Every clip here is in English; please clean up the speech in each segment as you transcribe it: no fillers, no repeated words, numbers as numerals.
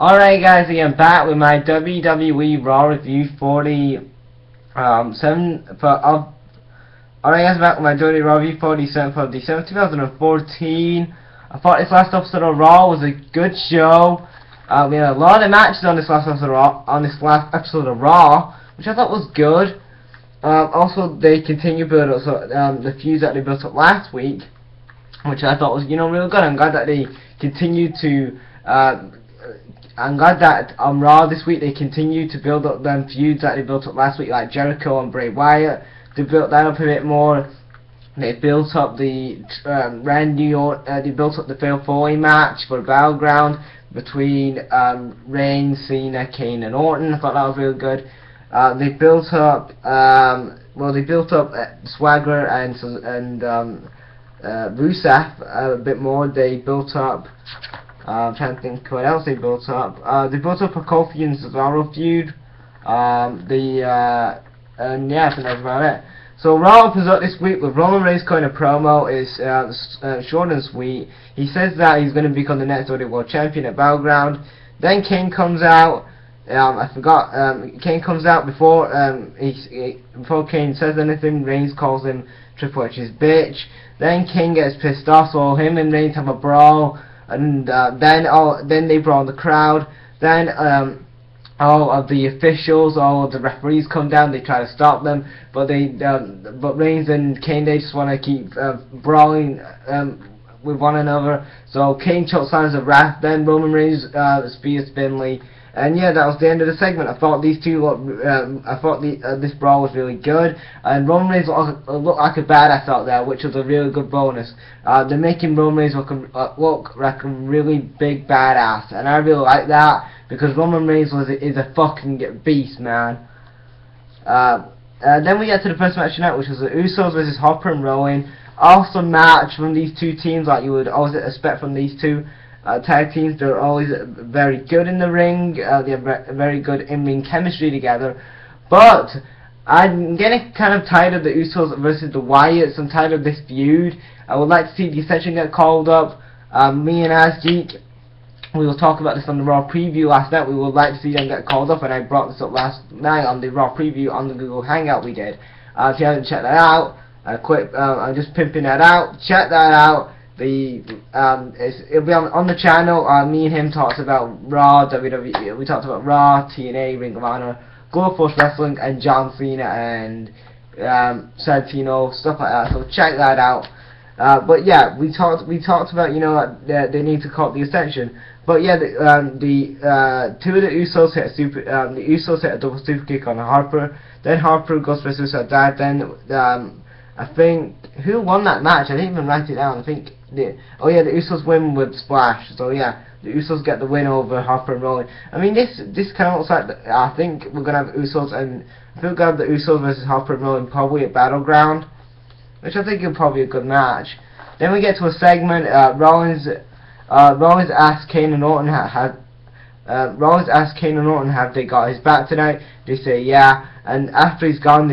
Alright guys, again back with my WWE Raw review 47 for alright guys, back with my WWE Raw review 47 for December 2014. I thought this last episode of Raw was a good show. We had a lot of matches on this last episode of Raw, which I thought was good. Also they continue build up the feuds that they built up last week, which I thought was real good. I'm glad that they continued to I'm glad that on Raw this week they continue to build up them feuds that they built up last week, like Jericho and Bray Wyatt. They built that up a bit more. They built up the they built up the Fatal 4-Way match for the Battleground between Reigns, Cena, Kane, and Orton. I thought that was really good. They built up Swagger and Rusev a bit more. They built up. I'm trying to think what else they built up. They built up a Kofi and Cesaro feud. And yeah, I think that's about it. So Raw opens up this week with Roman Reigns cutting a promo. It's short and sweet. He says that he's going to become the next WWE World Champion at Battleground. Then Kane comes out. Kane comes out before before Kane says anything. Reigns calls him Triple H's bitch. Then Kane gets pissed off, so him and Reigns have a brawl. And then they brawl in the crowd. Then all of the officials, all of the referees come down. They try to stop them, but Reigns and Kane, they just want to keep brawling with one another. So Kane chokes signs of wrath. Then Roman Reigns spears Finlay. And yeah, that was the end of the segment. I thought these two this brawl was really good, and Roman Reigns looked like a badass out there, which was a really good bonus. They're making Roman Reigns look like a really big badass, and I really like that because Roman Reigns is a fucking beast, man. Then we get to the first match tonight, which was the Usos versus Harper and Rowan. Awesome match from these two teams, like you would always expect from these two. Tag teams. They're always very good in the ring. They have very good in-ring chemistry together. But I'm getting kind of tired of the Usos versus the Wyatts. I'm tired of this feud. I would like to see the Ascension get called up. Me and Asgeek, we will talk about this on the Raw preview last night. We would like to see them get called up, and I brought this up last night on the Raw preview on the Google Hangout we did. If you haven't checked that out, I'm just pimping that out. Check that out. It'll be on the channel. Me and him talked about Raw, WWE. We talked about Raw, TNA, Ring of Honor, Global Force Wrestling, and John Cena and Santino, stuff like that. So check that out. But yeah, we talked about they need to call it the Ascension. But yeah, two of the Usos hit a double super kick on Harper. Then Harper goes for suicide dive. Then I think who won that match? I didn't even write it down. I think the Usos win with Splash. So yeah, the Usos get the win over Harper and Rowan. I mean, this kind of looks like I think we're gonna have Usos, and I think we're gonna have the Usos versus Harper and Rowan probably at Battleground, which I think is probably a good match. Then we get to a segment. Rollins asks Kane and Orton have they got his back tonight. They say yeah, and after he's gone,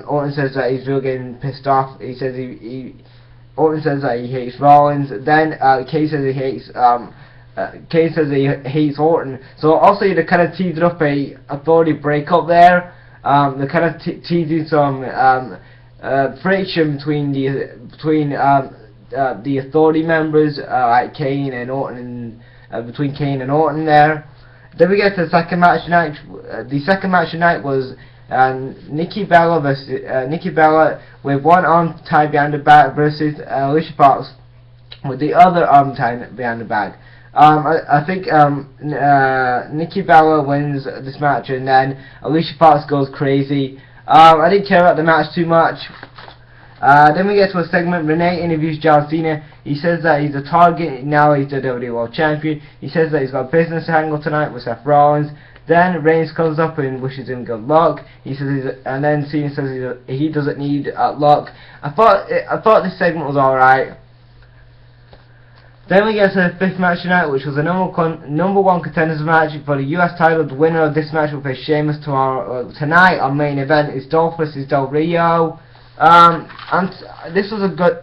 Orton says that he's really getting pissed off. He says Orton says that he hates Rollins. Then Kane says he hates Orton. So also they kind of teased up a authority breakup there. They're kind of teasing some friction between the authority members like Kane and Orton, between Kane and Orton there. Then we get to the second match tonight. The second match tonight was Nikki Bella with one arm tied behind the back versus Alicia Fox with the other arm tied behind the back. I think Nikki Bella wins this match, and then Alicia Fox goes crazy. I didn't care about the match too much. Then we get to a segment. Renee interviews John Cena. He says that he's a target. Now he's the WWE World Champion. He says that he's got a business angle tonight with Seth Rollins. Then Reigns comes up and wishes him good luck. He says, and then Cena says he doesn't need luck. I thought this segment was alright. Then we get to the fifth match tonight, which was a number one contenders match for the US title. The winner of this match will face Sheamus tonight. Our main event is Dolph versus Del Rio. And this was a good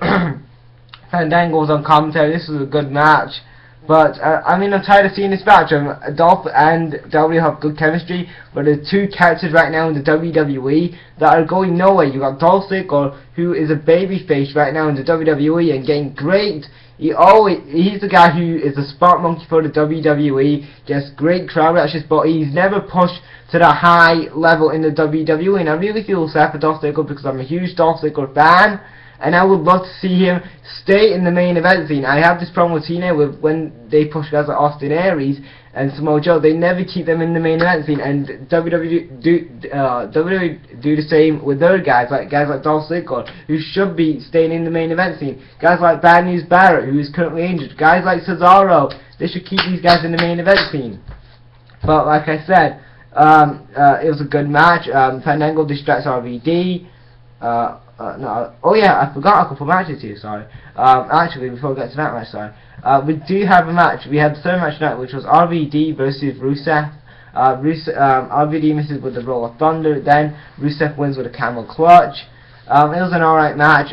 Fandango was on commentary. This was a good match. But I mean, I'm tired of seeing this match. Dolph and W have good chemistry, but there's two characters right now in the WWE that are going nowhere. You got Dolph Ziggler, who is a babyface right now in the WWE and getting great. He's the guy who is a spark monkey for the WWE, gets great crowd reactions, but he's never pushed to the high level in the WWE. And I really feel sad for Dolph Ziggler because I'm a huge Dolph Ziggler fan. And I would love to see him stay in the main event scene. I have this problem with TNA with when they push guys like Austin Aries and Samoa Joe, they never keep them in the main event scene. And WWE do the same with their guys like Dolph Ziggler, who should be staying in the main event scene. Guys like Bad News Barrett, who is currently injured. Guys like Cesaro, they should keep these guys in the main event scene. But like I said, it was a good match. Fandango distracts RVD. Oh yeah, I forgot a couple matches here, sorry. Actually, before we get to that match, sorry. We do have a match. We had the third match tonight, which was RVD versus Rusev. RVD misses with the Roll of Thunder, then Rusev wins with a Camel Clutch. It was an alright match.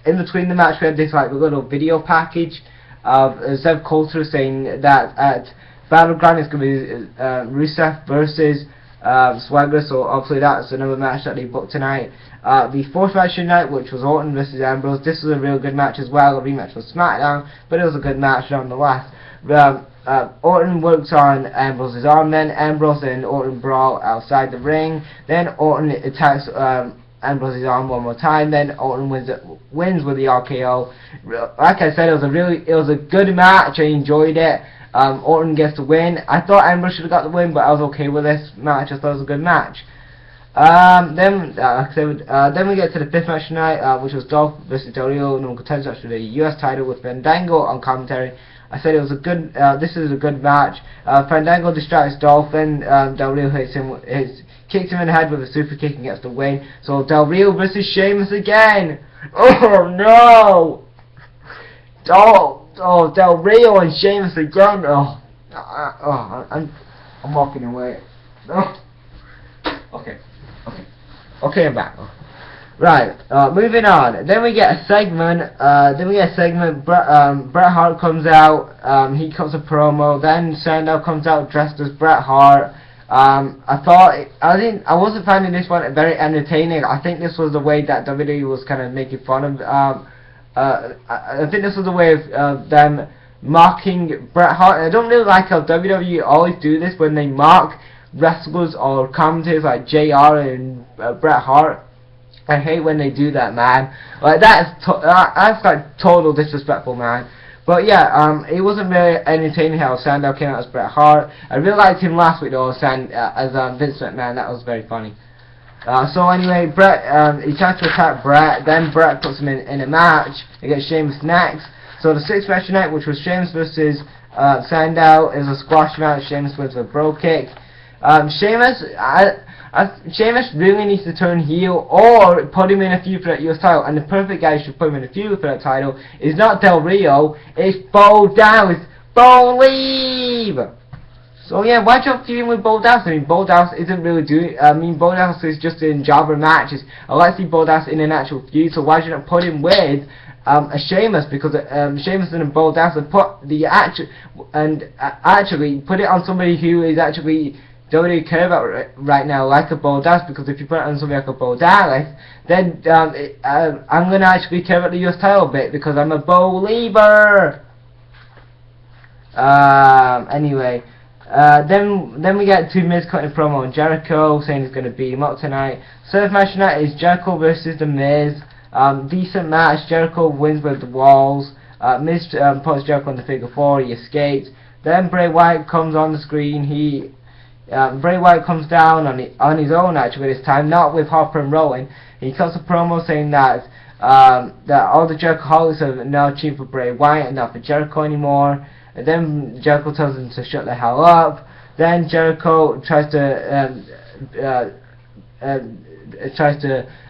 In between the match, we had this like little video package of Zev Coulter saying that at Battleground it's going to be Rusev versus Swagger, so obviously that's another match that they booked tonight. The fourth match tonight, which was Orton versus Ambrose, this was a real good match as well. A rematch with SmackDown, but it was a good match nonetheless. Orton works on Ambrose's arm, then Ambrose and Orton brawl outside the ring, then Orton attacks Ambrose's arm one more time, then Orton wins with the RKO. Like I said, it was a good match. I enjoyed it. Orton gets the win. I thought Ambrose should have got the win, but I was okay with this match. I thought it was a good match. Then we get to the fifth match tonight, which was Dolph versus Del Rio, number contenders match for the US title with Fandango on commentary. I said it was a good. This is a good match. Fandango distracts Dolph, then Del Rio kicks him in the head with a super kick and gets the win. So Del Rio versus Sheamus again. Oh no! Del Rio and Sheamus again. I'm walking away. Okay, I'm back. Right, moving on. Then we get a segment. Bret Hart comes out. He cuts a promo. Then Sandow comes out dressed as Bret Hart. I wasn't finding this one very entertaining. I think this was the way that WWE was kind of making fun of. I think this was the way of them mocking Bret Hart. I don't really like how WWE always do this when they mock wrestlers or commentators like JR and Bret Hart. I hate when they do that, man. Like that's like total disrespectful, man. But yeah, it wasn't very entertaining how Sandow came out as Bret Hart. I really liked him last week though, as Vince McMahon. That was very funny. So anyway, he tries to attack Bret. Then Bret puts him in a match against Sheamus next. So the sixth match tonight, which was Sheamus versus Sandow, is a squash match. Sheamus wins with a bro kick. Sheamus really needs to turn heel or put him in a feud for that US title, and the perfect guy who should put him in a feud for that title is not Del Rio, it's Bo Dallas. Believe! So yeah, why don't you feud with Bo Dallas? I mean, Bo Dallas isn't really doing. Bo Dallas is just in jobber matches. I like to see Bo Dallas in an actual feud. So why shouldn't I put him with a Sheamus? Because Sheamus and Bo Dallas and actually put it on somebody who is actually don't really care about right now, like a Bo Dallas. Because if you put it on somebody like a Bo Dallas, then I'm gonna actually care about the US title bit because I'm a believer. Anyway. Then we get to Miz cutting promo on Jericho, saying he's going to beat him up tonight. Seventh match tonight is Jericho versus The Miz. Decent match. Jericho wins with the walls. Miz puts Jericho in the figure four. He escapes. Then Bray Wyatt comes on the screen. Bray Wyatt comes down on his own actually this time, not with Harper and Rowan. He cuts a promo saying that all the Jerichoholics are now cheering for Bray Wyatt and not for Jericho anymore. And then Jericho tells him to shut the hell up. Then Jericho tries to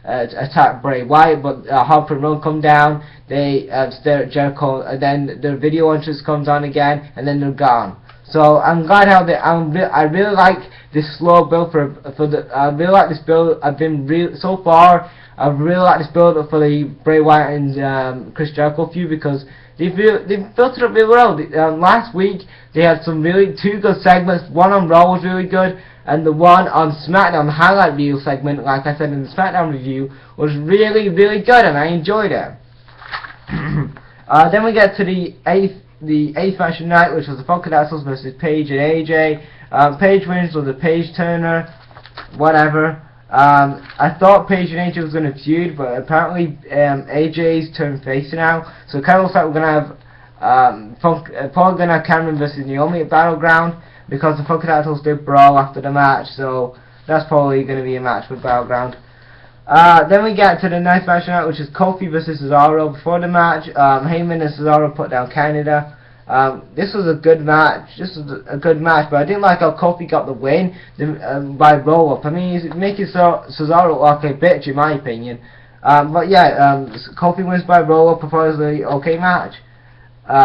attack Bray Wyatt, but Harper and Rowan come down. They stare at Jericho, and then the video entrance comes on again, and then they're gone. So I'm glad how I really like this slow build for the. I really like this build. So far. I really like this build up for the Bray Wyatt and Chris Jericho feud because they've built it up really well. Last week they had some two good segments. One on Raw was really good, and the one on SmackDown, the highlight reel segment, like I said in the SmackDown review, was really good, and I enjoyed it. Then we get to the eighth match of the night, which was the Funkadactyls versus Paige and AJ. Paige wins with a Paige Turner, whatever. I thought Paige and AJ was going to feud, but apparently AJ's turned face now, so it kind of looks like we're going to have probably going to have Cameron versus Naomi at Battleground, because the Funkadactyls did brawl after the match, so that's probably going to be a match with Battleground. Then we get to the next match tonight, which is Kofi versus Cesaro. Before the match, Heyman and Cesaro put down Canada. This was a good match. But I didn't like how Kofi got the win by roll-up. I mean, he's making Cesaro look like a bitch, in my opinion. But yeah, Kofi wins by roll-up. Supposedly okay match.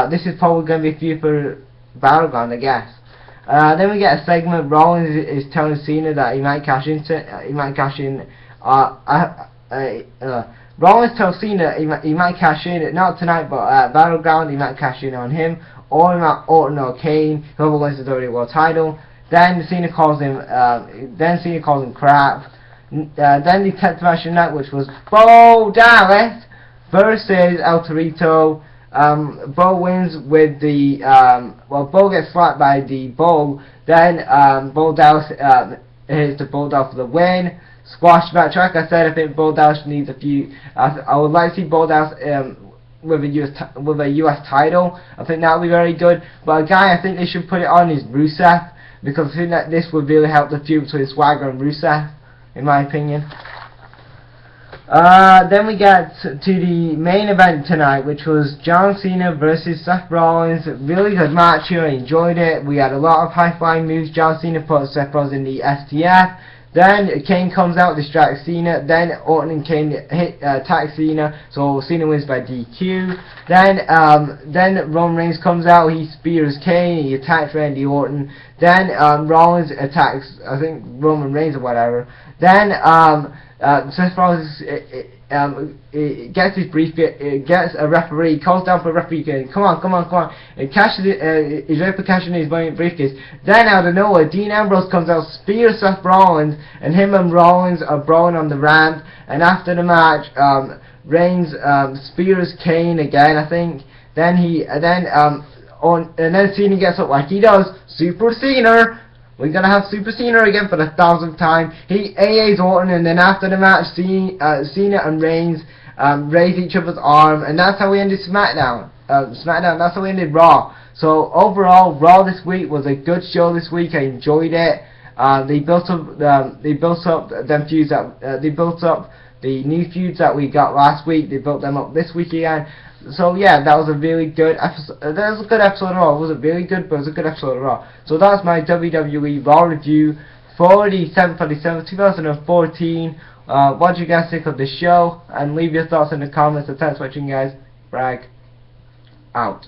This is probably going to be a feud for Battleground, I guess. Then we get a segment. Rollins is telling Cena that he might cash in. Rollins tells Cena he might cash in, not tonight, but at Battleground he might cash in on him, or Orton or Kane, whoever wins the WWE World Title. Then Cena calls him crap. Then the 10th match of the night, which was Bo Dallas versus El Torito. Bo wins with the Bo gets slapped by the Bull. Then Bo Dallas hits the Bulldog for the win. Squash match. Like I said, I think Bo Dallas needs a few. I would like to see Bo Dallas with a US title. I think that would be very good. But a guy I think they should put it on is Rusev, because I think that this would really help the feud between Swagger and Rusev, in my opinion. Then we get to the main event tonight, which was John Cena versus Seth Rollins. Really good match here. I enjoyed it. We had a lot of high-flying moves. John Cena put Seth Rollins in the STF. Then Kane comes out, distracts Cena. Then Orton and Kane attack Cena, so Cena wins by DQ. Then Roman Reigns comes out, he spears Kane, he attacks Randy Orton. Then Rollins attacks, I think, Roman Reigns or whatever. Then Seth Rollins gets his briefcase, gets a referee, calls down for a referee, going, come on, and cashes it, he's ready for cashing his briefcase. Then out of nowhere, Dean Ambrose comes out, spears Seth Rollins, and him and Rollins are brawling on the ramp. And after the match, Reigns spears Kane again, I think. Then Cena gets up like he does, Super Cena. We're going to have Super Cena again for the 1000th time. He AA's Orton, and then after the match, Cena and Reigns raise each other's arm, and that's how we ended SmackDown. That's how we ended Raw. So overall, Raw this week was a good show this week. I enjoyed it. They built up them feuds they built up the new feuds that we got last week. They built them up this week again. So yeah, that was a really good episode. That was a good episode of Raw. It wasn't really good, but it was a good episode of Raw. So that's my WWE Raw review for the 7th of December 2014. What do you guys think of the show? And leave your thoughts in the comments. And thanks for watching, guys. Brag out.